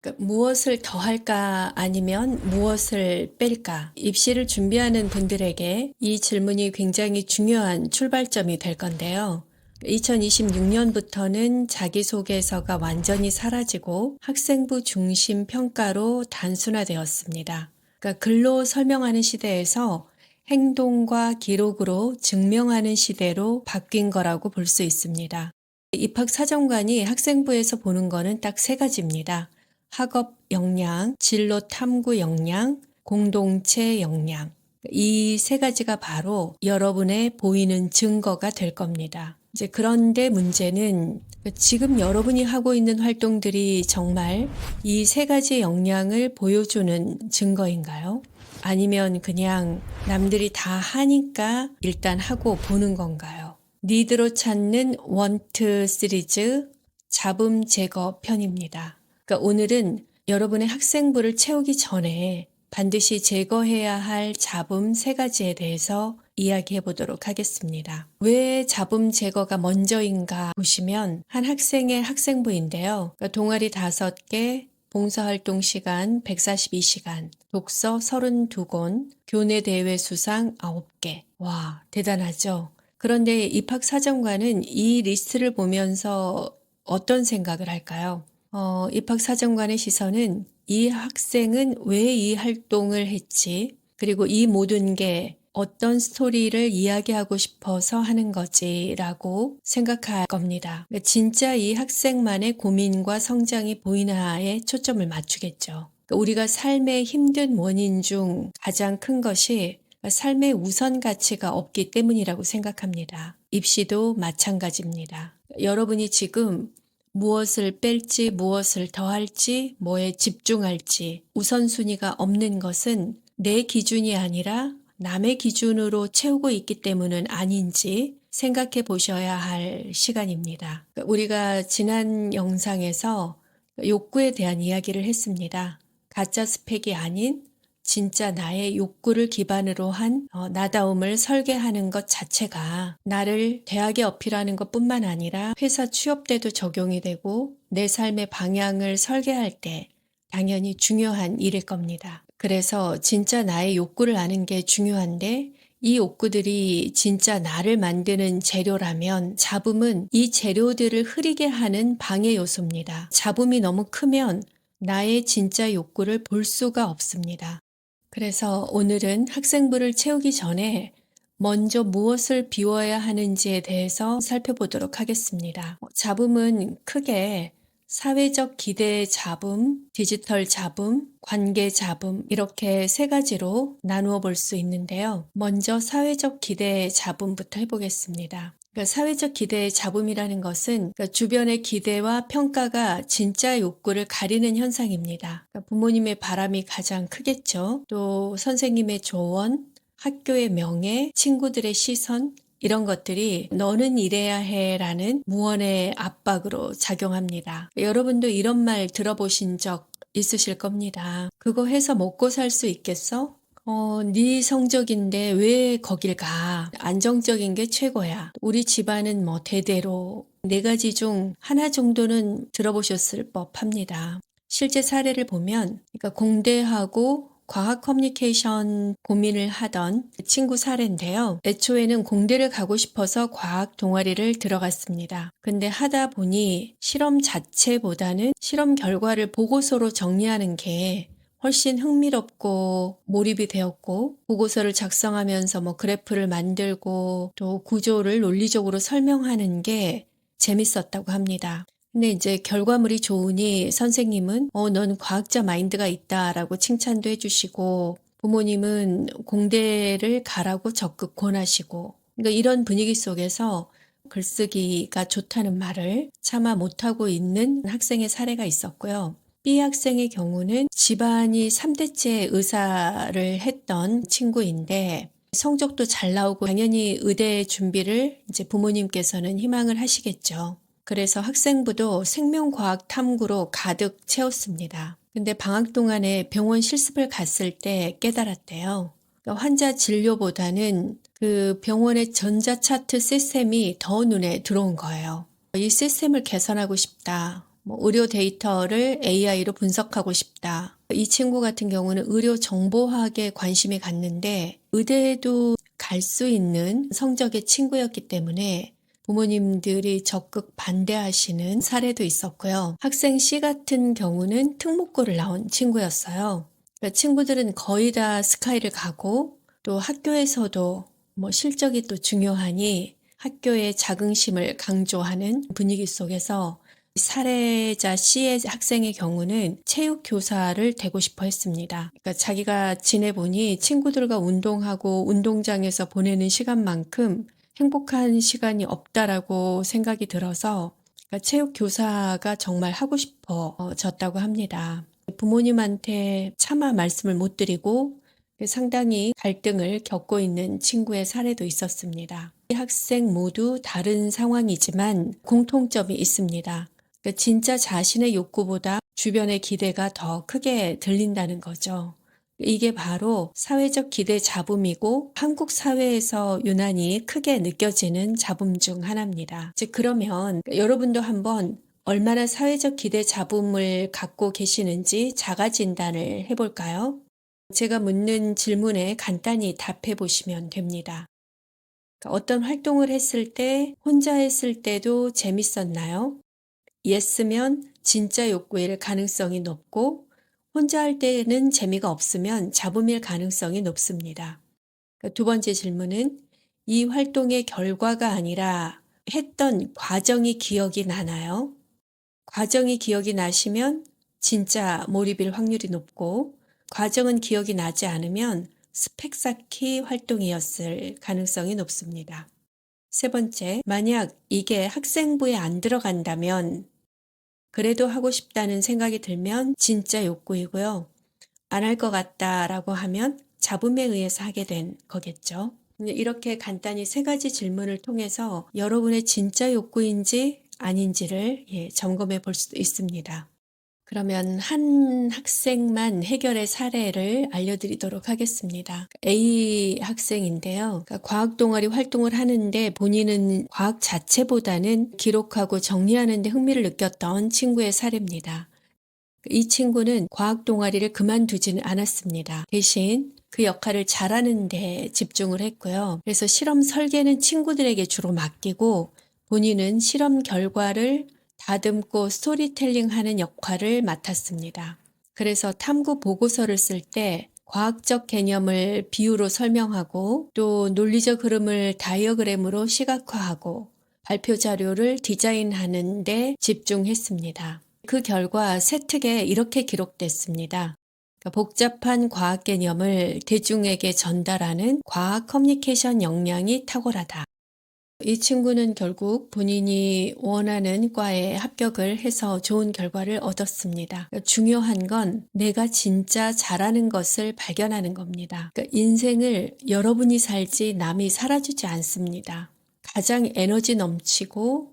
그러니까 무엇을 더 할까 아니면 무엇을 뺄까? 입시를 준비하는 분들에게 이 질문이 굉장히 중요한 출발점이 될 건데요. 2026년부터는 자기소개서가 완전히 사라지고 학생부 중심 평가로 단순화되었습니다. 그러니까 글로 설명하는 시대에서 행동과 기록으로 증명하는 시대로 바뀐 거라고 볼 수 있습니다. 입학사정관이 학생부에서 보는 거는 딱 세 가지입니다. 학업 역량, 진로 탐구 역량, 공동체 역량. 이 세 가지가 바로 여러분의 보이는 증거가 될 겁니다. 이제 그런데 문제는 지금 여러분이 하고 있는 활동들이 정말 이 세 가지 역량을 보여주는 증거인가요? 아니면 그냥 남들이 다 하니까 일단 하고 보는 건가요? 니드로 찾는 원트 시리즈 잡음 제거 편입니다. 그러니까 오늘은 여러분의 학생부를 채우기 전에 반드시 제거해야 할 잡음 세 가지에 대해서 이야기해 보도록 하겠습니다. 왜 잡음 제거가 먼저인가 보시면 한 학생의 학생부인데요. 그러니까 동아리 5개, 봉사활동 시간 142시간, 독서 32권, 교내 대회 수상 9개. 와, 대단하죠? 그런데 입학사정관은 이 리스트를 보면서 어떤 생각을 할까요? 입학사정관의 시선은 이 학생은 왜 이 활동을 했지? 그리고 이 모든 게 어떤 스토리를 이야기하고 싶어서 하는 거지라고 생각할 겁니다. 진짜 이 학생만의 고민과 성장이 보이나에 초점을 맞추겠죠. 우리가 삶의 힘든 원인 중 가장 큰 것이 삶의 우선 가치가 없기 때문이라고 생각합니다. 입시도 마찬가지입니다. 여러분이 지금 무엇을 뺄지, 무엇을 더할지, 뭐에 집중할지 우선순위가 없는 것은 내 기준이 아니라 남의 기준으로 채우고 있기 때문은 아닌지 생각해 보셔야 할 시간입니다. 우리가 지난 영상에서 욕구에 대한 이야기를 했습니다. 가짜 스펙이 아닌 진짜 나의 욕구를 기반으로 한 나다움을 설계하는 것 자체가 나를 대학에 어필하는 것뿐만 아니라 회사 취업 때도 적용이 되고 내 삶의 방향을 설계할 때 당연히 중요한 일일 겁니다. 그래서 진짜 나의 욕구를 아는 게 중요한데 이 욕구들이 진짜 나를 만드는 재료라면 잡음은 이 재료들을 흐리게 하는 방해 요소입니다. 잡음이 너무 크면 나의 진짜 욕구를 볼 수가 없습니다. 그래서 오늘은 학생부를 채우기 전에 먼저 무엇을 비워야 하는지에 대해서 살펴보도록 하겠습니다. 잡음은 크게 사회적 기대 잡음, 디지털 잡음, 관계 잡음 이렇게 세 가지로 나누어 볼 수 있는데요. 먼저 사회적 기대 잡음부터 해보겠습니다. 그러니까 사회적 기대의 잡음이라는 것은 그러니까 주변의 기대와 평가가 진짜 욕구를 가리는 현상입니다. 그러니까 부모님의 바람이 가장 크겠죠. 또 선생님의 조언, 학교의 명예, 친구들의 시선 이런 것들이 너는 이래야 해라는 무언의 압박으로 작용합니다. 여러분도 이런 말 들어보신 적 있으실 겁니다. 그거 해서 먹고 살 수 있겠어? 네 성적인데 왜 거길 가? 안정적인 게 최고야. 우리 집안은 뭐 대대로 4가지 중 하나 정도는 들어보셨을 법합니다. 실제 사례를 보면 그러니까 공대하고 과학 커뮤니케이션 고민을 하던 친구 사례인데요. 애초에는 공대를 가고 싶어서 과학 동아리를 들어갔습니다. 근데 하다 보니 실험 자체보다는 실험 결과를 보고서로 정리하는 게 훨씬 흥미롭고 몰입이 되었고 보고서를 작성하면서 뭐 그래프를 만들고 또 구조를 논리적으로 설명하는 게 재밌었다고 합니다. 근데 이제 결과물이 좋으니 선생님은 넌 과학자 마인드가 있다라고 칭찬도 해주시고 부모님은 공대를 가라고 적극 권하시고 그러니까 이런 분위기 속에서 글쓰기가 좋다는 말을 차마 못하고 있는 학생의 사례가 있었고요. B 학생의 경우는 집안이 3대째 의사를 했던 친구인데 성적도 잘 나오고 당연히 의대 준비를 이제 부모님께서는 희망을 하시겠죠. 그래서 학생부도 생명과학 탐구로 가득 채웠습니다. 근데 방학 동안에 병원 실습을 갔을 때 깨달았대요. 그러니까 환자 진료보다는 그 병원의 전자차트 시스템이 더 눈에 들어온 거예요. 이 시스템을 개선하고 싶다. 의료 데이터를 AI로 분석하고 싶다. 이 친구 같은 경우는 의료 정보학에 관심이 갔는데 의대에도 갈 수 있는 성적의 친구였기 때문에 부모님들이 적극 반대하시는 사례도 있었고요. 학생 C 같은 경우는 특목고를 나온 친구였어요. 그러니까 친구들은 거의 다 스카이를 가고 또 학교에서도 실적이 또 중요하니 학교의 자긍심을 강조하는 분위기 속에서 사례자 C의 학생의 경우는 체육 교사를 되고 싶어 했습니다. 그러니까 자기가 지내보니 친구들과 운동하고 운동장에서 보내는 시간만큼 행복한 시간이 없다라고 생각이 들어서 그러니까 체육 교사가 정말 하고 싶어졌다고 합니다. 부모님한테 차마 말씀을 못 드리고 상당히 갈등을 겪고 있는 친구의 사례도 있었습니다. 이 학생 모두 다른 상황이지만 공통점이 있습니다. 그러니까 진짜 자신의 욕구보다 주변의 기대가 더 크게 들린다는 거죠. 이게 바로 사회적 기대 잡음이고 한국 사회에서 유난히 크게 느껴지는 잡음 중 하나입니다. 즉 그러면 여러분도 한번 얼마나 사회적 기대 잡음을 갖고 계시는지 자가 진단을 해볼까요? 제가 묻는 질문에 간단히 답해 보시면 됩니다. 어떤 활동을 했을 때, 혼자 했을 때도 재밌었나요? Yes면 진짜 욕구일 가능성이 높고, 혼자 할 때는 재미가 없으면 잡음일 가능성이 높습니다. 두 번째 질문은 이 활동의 결과가 아니라 했던 과정이 기억이 나나요? 과정이 기억이 나시면 진짜 몰입일 확률이 높고, 과정은 기억이 나지 않으면 스펙 쌓기 활동이었을 가능성이 높습니다. 세 번째, 만약 이게 학생부에 안 들어간다면 그래도 하고 싶다는 생각이 들면 진짜 욕구이고요. 안 할 것 같다라고 하면 잡음에 의해서 하게 된 거겠죠. 이렇게 간단히 세 가지 질문을 통해서 여러분의 진짜 욕구인지 아닌지를 점검해 볼 수도 있습니다. 그러면 한 학생만 해결의 사례를 알려드리도록 하겠습니다. A 학생인데요. 그러니까 과학 동아리 활동을 하는데 본인은 과학 자체보다는 기록하고 정리하는 데 흥미를 느꼈던 친구의 사례입니다. 이 친구는 과학 동아리를 그만두지는 않았습니다. 대신 그 역할을 잘하는 데 집중을 했고요. 그래서 실험 설계는 친구들에게 주로 맡기고 본인은 실험 결과를 다듬고 스토리텔링 하는 역할을 맡았습니다. 그래서 탐구 보고서를 쓸 때 과학적 개념을 비유로 설명하고 또 논리적 흐름을 다이어그램으로 시각화하고 발표 자료를 디자인하는 데 집중했습니다. 그 결과 세특에 이렇게 기록됐습니다. 복잡한 과학 개념을 대중에게 전달하는 과학 커뮤니케이션 역량이 탁월하다. 이 친구는 결국 본인이 원하는 과에 합격을 해서 좋은 결과를 얻었습니다. 중요한 건 내가 진짜 잘하는 것을 발견하는 겁니다. 인생을 여러분이 살지 남이 살아주지 않습니다. 가장 에너지 넘치고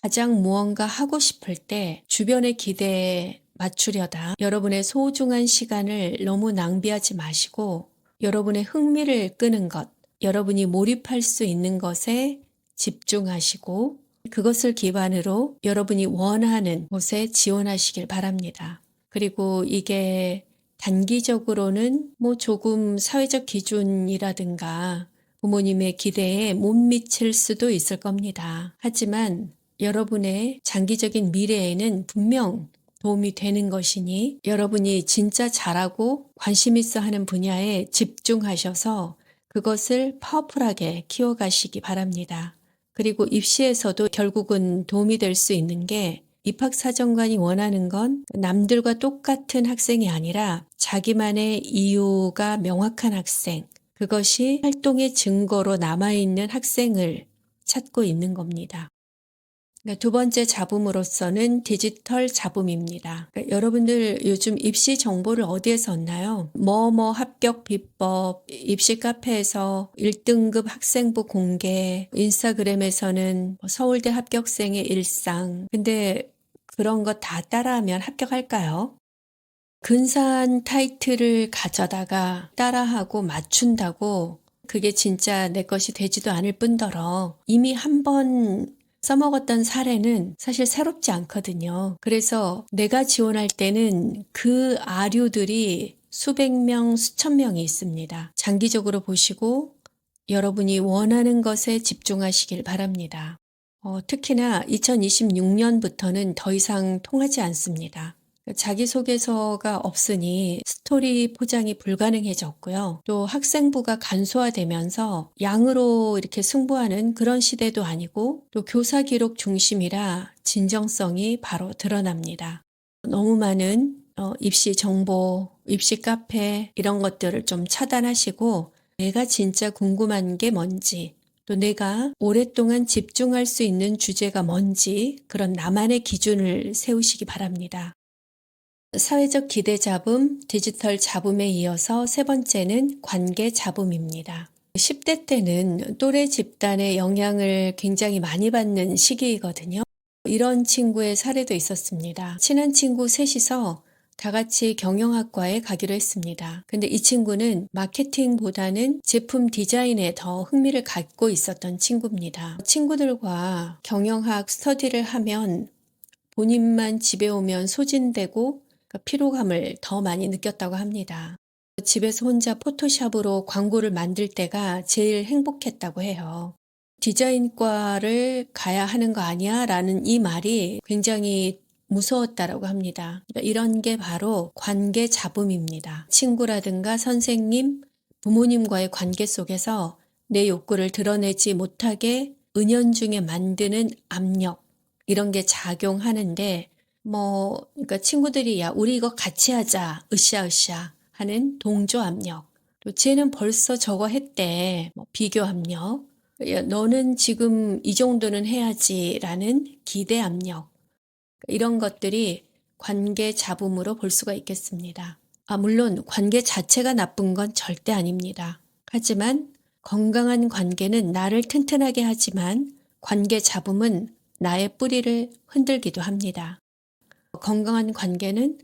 가장 무언가 하고 싶을 때 주변의 기대에 맞추려다 여러분의 소중한 시간을 너무 낭비하지 마시고 여러분의 흥미를 끄는 것, 여러분이 몰입할 수 있는 것에 집중하시고 그것을 기반으로 여러분이 원하는 곳에 지원하시길 바랍니다. 그리고 이게 단기적으로는 조금 사회적 기준이라든가 부모님의 기대에 못 미칠 수도 있을 겁니다. 하지만 여러분의 장기적인 미래에는 분명 도움이 되는 것이니 여러분이 진짜 잘하고 관심 있어 하는 분야에 집중하셔서 그것을 파워풀하게 키워가시기 바랍니다. 그리고 입시에서도 결국은 도움이 될 수 있는 게 입학사정관이 원하는 건 남들과 똑같은 학생이 아니라 자기만의 이유가 명확한 학생, 그것이 활동의 증거로 남아있는 학생을 찾고 있는 겁니다. 두 번째 잡음으로서는 디지털 잡음입니다. 여러분들 요즘 입시 정보를 어디에서 얻나요? 뭐뭐 합격 비법, 입시 카페에서 1등급 학생부 공개, 인스타그램에서는 서울대 합격생의 일상. 근데 그런 거 다 따라하면 합격할까요? 근사한 타이틀을 가져다가 따라하고 맞춘다고 그게 진짜 내 것이 되지도 않을 뿐더러 이미 한번 써먹었던 사례는 사실 새롭지 않거든요. 그래서 내가 지원할 때는 그 아류들이 수백 명, 수천 명이 있습니다. 장기적으로 보시고 여러분이 원하는 것에 집중하시길 바랍니다. 특히나 2026년부터는 더 이상 통하지 않습니다. 자기소개서가 없으니 스토리 포장이 불가능해졌고요. 또 학생부가 간소화되면서 양으로 이렇게 승부하는 그런 시대도 아니고 또 교사 기록 중심이라 진정성이 바로 드러납니다. 너무 많은 입시 정보, 입시 카페 이런 것들을 좀 차단하시고 내가 진짜 궁금한 게 뭔지 또 내가 오랫동안 집중할 수 있는 주제가 뭔지 그런 나만의 기준을 세우시기 바랍니다. 사회적 기대 잡음, 디지털 잡음에 이어서 세 번째는 관계 잡음입니다. 10대 때는 또래 집단의 영향을 굉장히 많이 받는 시기이거든요. 이런 친구의 사례도 있었습니다. 친한 친구 셋이서 다 같이 경영학과에 가기로 했습니다. 근데 이 친구는 마케팅보다는 제품 디자인에 더 흥미를 갖고 있었던 친구입니다. 친구들과 경영학 스터디를 하면 본인만 집에 오면 소진되고 피로감을 더 많이 느꼈다고 합니다. 집에서 혼자 포토샵으로 광고를 만들 때가 제일 행복했다고 해요. 디자인과를 가야 하는 거 아니야? 라는 이 말이 굉장히 무서웠다라고 합니다. 이런 게 바로 관계 잡음입니다. 친구라든가 선생님, 부모님과의 관계 속에서 내 욕구를 드러내지 못하게 은연중에 만드는 압력, 이런 게 작용하는데 그러니까 친구들이 야 우리 이거 같이 하자 으쌰으쌰 하는 동조 압력, 또 쟤는 벌써 저거 했대 비교 압력, 야 너는 지금 이 정도는 해야지라는 기대 압력, 이런 것들이 관계 잡음으로 볼 수가 있겠습니다. 물론 관계 자체가 나쁜 건 절대 아닙니다. 하지만 건강한 관계는 나를 튼튼하게 하지만 관계 잡음은 나의 뿌리를 흔들기도 합니다. 건강한 관계는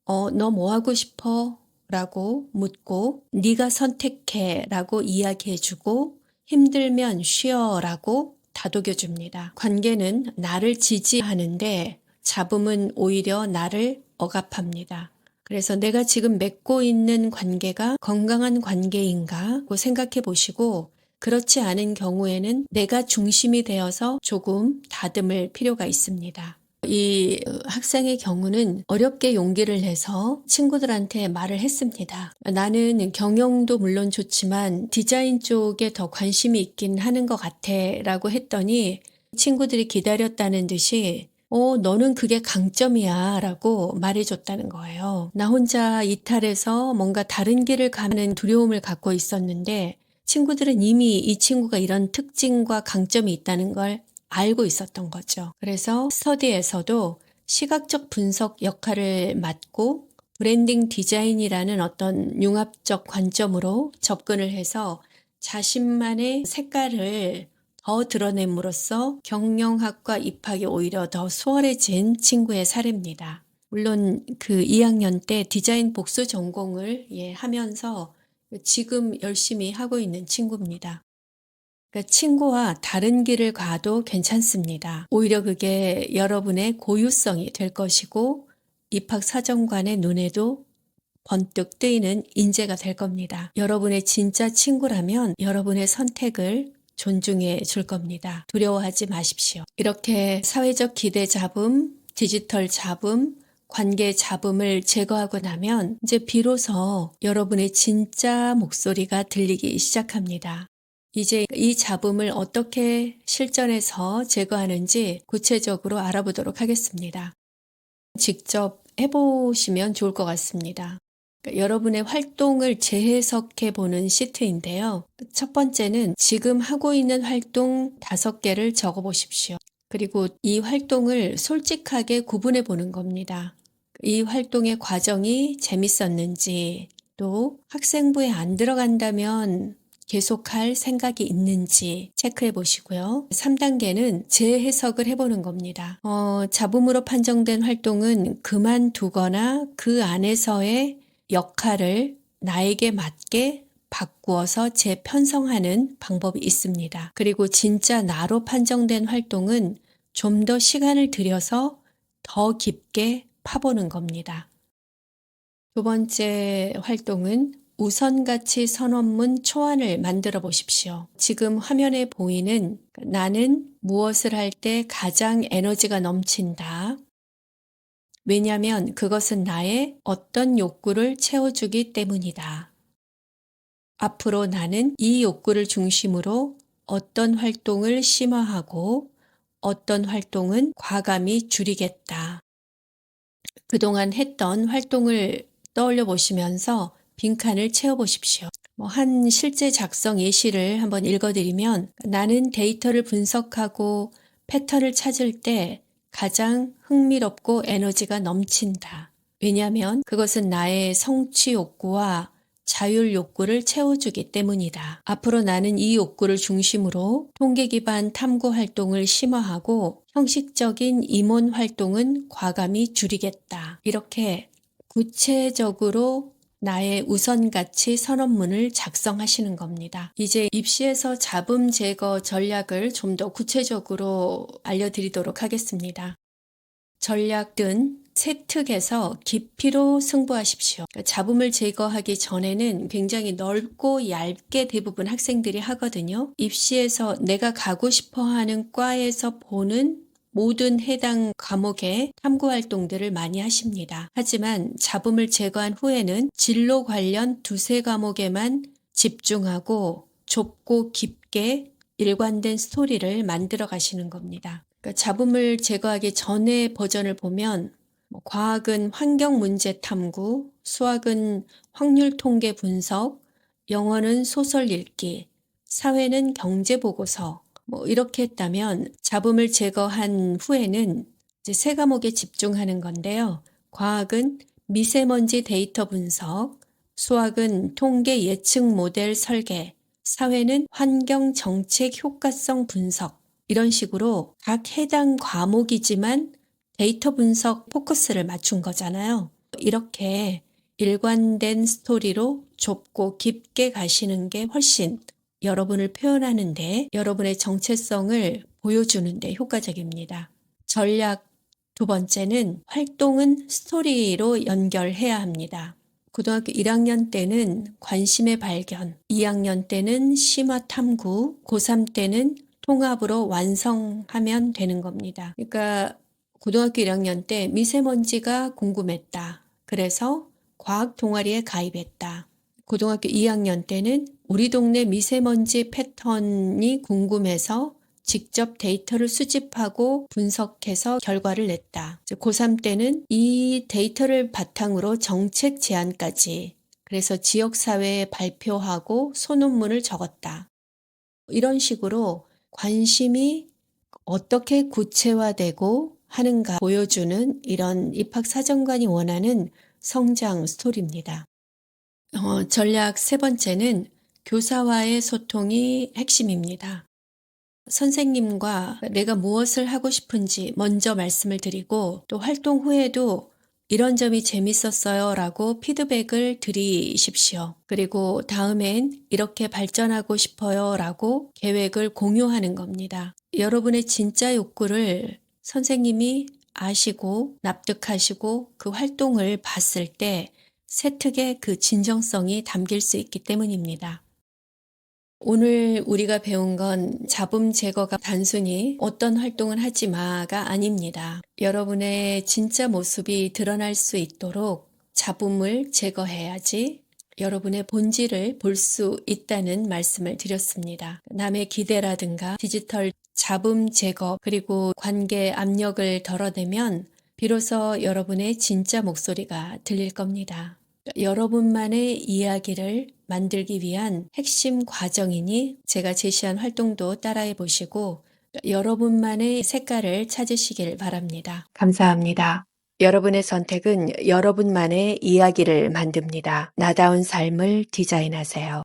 너 뭐 하고 싶어? 라고 묻고 네가 선택해 라고 이야기해주고 힘들면 쉬어 라고 다독여줍니다. 관계는 나를 지지하는데 잡음은 오히려 나를 억압합니다. 그래서 내가 지금 맺고 있는 관계가 건강한 관계인가 생각해 보시고 그렇지 않은 경우에는 내가 중심이 되어서 조금 다듬을 필요가 있습니다. 이 학생의 경우는 어렵게 용기를 내서 친구들한테 말을 했습니다. 나는 경영도 물론 좋지만 디자인 쪽에 더 관심이 있긴 하는 것 같아 라고 했더니 친구들이 기다렸다는 듯이 너는 그게 강점이야 라고 말해줬다는 거예요. 나 혼자 이탈해서 뭔가 다른 길을 가는 두려움을 갖고 있었는데 친구들은 이미 이 친구가 이런 특징과 강점이 있다는 걸 알고 있었던 거죠. 그래서 스터디에서도 시각적 분석 역할을 맡고 브랜딩 디자인이라는 어떤 융합적 관점으로 접근을 해서 자신만의 색깔을 더 드러냄으로써 경영학과 입학이 오히려 더 수월해진 친구의 사례입니다. 물론 그 2학년 때 디자인 복수 전공을 하면서 지금 열심히 하고 있는 친구입니다. 그러니까 친구와 다른 길을 가도 괜찮습니다. 오히려 그게 여러분의 고유성이 될 것이고 입학사정관의 눈에도 번뜩 뜨이는 인재가 될 겁니다. 여러분의 진짜 친구라면 여러분의 선택을 존중해 줄 겁니다. 두려워하지 마십시오. 이렇게 사회적 기대 잡음, 디지털 잡음, 관계 잡음을 제거하고 나면 이제 비로소 여러분의 진짜 목소리가 들리기 시작합니다. 이제 이 잡음을 어떻게 실전에서 제거하는지 구체적으로 알아보도록 하겠습니다. 직접 해보시면 좋을 것 같습니다. 여러분의 활동을 재해석해 보는 시트인데요. 첫 번째는 지금 하고 있는 활동 5개를 적어 보십시오. 그리고 이 활동을 솔직하게 구분해 보는 겁니다. 이 활동의 과정이 재밌었는지, 또 학생부에 안 들어간다면 계속할 생각이 있는지 체크해 보시고요. 3단계는 재해석을 해보는 겁니다. 잡음으로 판정된 활동은 그만두거나 그 안에서의 역할을 나에게 맞게 바꾸어서 재편성하는 방법이 있습니다. 그리고 진짜 나로 판정된 활동은 좀 더 시간을 들여서 더 깊게 파보는 겁니다. 두 번째 활동은 우선가치 선언문 초안을 만들어 보십시오. 지금 화면에 보이는 나는 무엇을 할 때 가장 에너지가 넘친다. 왜냐하면 그것은 나의 어떤 욕구를 채워주기 때문이다. 앞으로 나는 이 욕구를 중심으로 어떤 활동을 심화하고 어떤 활동은 과감히 줄이겠다. 그동안 했던 활동을 떠올려 보시면서 빈칸을 채워보십시오. 한 실제 작성 예시를 한번 읽어드리면 나는 데이터를 분석하고 패턴을 찾을 때 가장 흥미롭고 에너지가 넘친다. 왜냐하면 그것은 나의 성취 욕구와 자율 욕구를 채워주기 때문이다. 앞으로 나는 이 욕구를 중심으로 통계 기반 탐구 활동을 심화하고 형식적인 임원 활동은 과감히 줄이겠다. 이렇게 구체적으로 나의 우선가치 선언문을 작성하시는 겁니다. 이제 입시에서 잡음 제거 전략을 좀 더 구체적으로 알려드리도록 하겠습니다. 전략은 세특에서 깊이로 승부하십시오. 잡음을 제거하기 전에는 굉장히 넓고 얇게 대부분 학생들이 하거든요. 입시에서 내가 가고 싶어 하는 과에서 보는 모든 해당 과목의 탐구 활동들을 많이 하십니다. 하지만 잡음을 제거한 후에는 진로 관련 두세 과목에만 집중하고 좁고 깊게 일관된 스토리를 만들어 가시는 겁니다. 그러니까 잡음을 제거하기 전의 버전을 보면 과학은 환경 문제 탐구, 수학은 확률 통계 분석, 영어는 소설 읽기, 사회는 경제 보고서 이렇게 했다면 잡음을 제거한 후에는 이제 세 과목에 집중하는 건데요. 과학은 미세먼지 데이터 분석, 수학은 통계 예측 모델 설계, 사회는 환경 정책 효과성 분석, 이런 식으로 각 해당 과목이지만 데이터 분석 포커스를 맞춘 거잖아요. 이렇게 일관된 스토리로 좁고 깊게 가시는 게 훨씬 여러분을 표현하는데, 여러분의 정체성을 보여주는데 효과적입니다. 전략 두 번째는 활동은 스토리로 연결해야 합니다. 고등학교 1학년 때는 관심의 발견, 2학년 때는 심화 탐구, 고3 때는 통합으로 완성하면 되는 겁니다. 그러니까 고등학교 1학년 때 미세먼지가 궁금했다. 그래서 과학 동아리에 가입했다. 고등학교 2학년 때는 우리 동네 미세먼지 패턴이 궁금해서 직접 데이터를 수집하고 분석해서 결과를 냈다. 고3 때는 이 데이터를 바탕으로 정책 제안까지, 그래서 지역사회에 발표하고 소논문을 적었다. 이런 식으로 관심이 어떻게 구체화되고 하는가 보여주는 이런 입학사정관이 원하는 성장 스토리입니다. 전략 세 번째는 교사와의 소통이 핵심입니다. 선생님과 내가 무엇을 하고 싶은지 먼저 말씀을 드리고 또 활동 후에도 이런 점이 재밌었어요 라고 피드백을 드리십시오. 그리고 다음엔 이렇게 발전하고 싶어요 라고 계획을 공유하는 겁니다. 여러분의 진짜 욕구를 선생님이 아시고 납득하시고 그 활동을 봤을 때 세특의 그 진정성이 담길 수 있기 때문입니다. 오늘 우리가 배운 건 잡음 제거가 단순히 어떤 활동을 하지 마가 아닙니다. 여러분의 진짜 모습이 드러날 수 있도록 잡음을 제거해야지 여러분의 본질을 볼 수 있다는 말씀을 드렸습니다. 남의 기대라든가 디지털 잡음 제거 그리고 관계 압력을 덜어내면 비로소 여러분의 진짜 목소리가 들릴 겁니다. 여러분만의 이야기를 만들기 위한 핵심 과정이니 제가 제시한 활동도 따라해 보시고 여러분만의 색깔을 찾으시길 바랍니다. 감사합니다. 여러분의 선택은 여러분만의 이야기를 만듭니다. 나다운 삶을 디자인하세요.